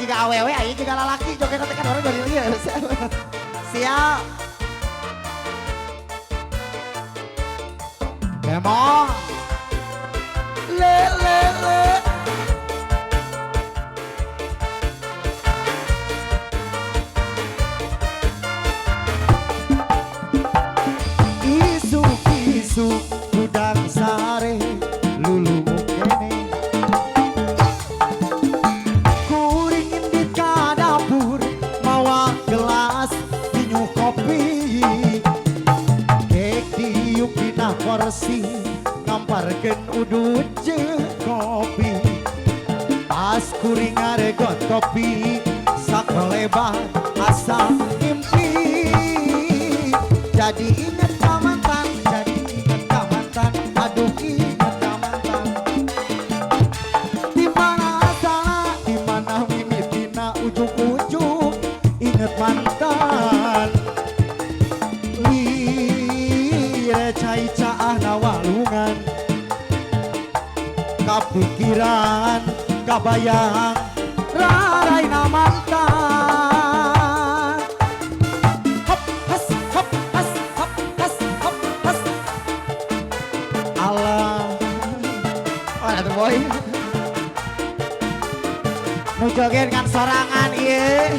juga awewe, ayo juga lalaki, joget tekan orang dari dia. Siap. Demong. Le le le. Isu budang sare lulu kene kuringin di dapur mawa gelas minum kopi kek diuk dina porsi ngamparkeun udut jeung kopi pas kuring ngaregot kopi sakolebat asa mimpi jadi inget mantan jadi inget mantan aduh inget mantan di mana salah di mana mimitina ujung-ujung inget mantan lire cai caah nawalungan kapikiran kabayang raraina mantan hop has hop has hop has hop has Allah oh ada boy nu joget kan sorangan ieu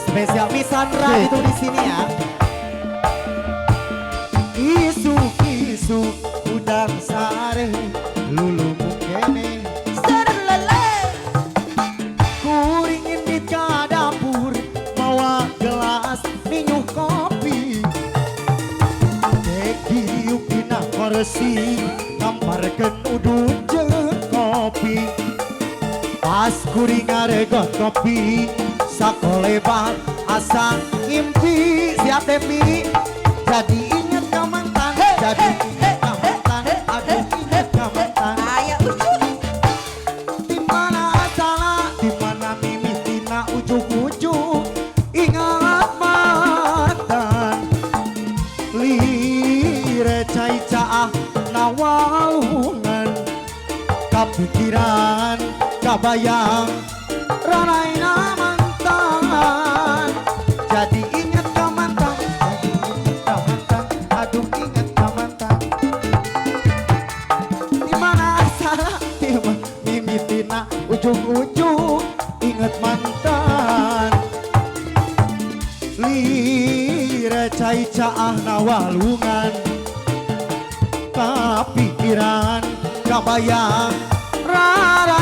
spesial Miss Sandra itu di sini ya. Isu udang sare lulu mukene serlele kuringin di dapur bawa gelas minum kopi dek diuk dina kursi ngamparkeun udut jeung kopi pas kuring ngaregot kopi sakolebat asa ngimpi siap Devi jadi inget ka mantan jadi inget ka mantan aduh inget ka mantan aya di mana salah di mana mimitina ujung-ujung ingat mantan lire cai caah nawalungan kapikiran kabayang ranaina mantan jadi inget ka mantan jadi inget ka mantan aduh inget ka mantan di mana salah di mana mimitina ujung-ujung inget mantan lire cai caah nawalungan kapikiran kabayang rara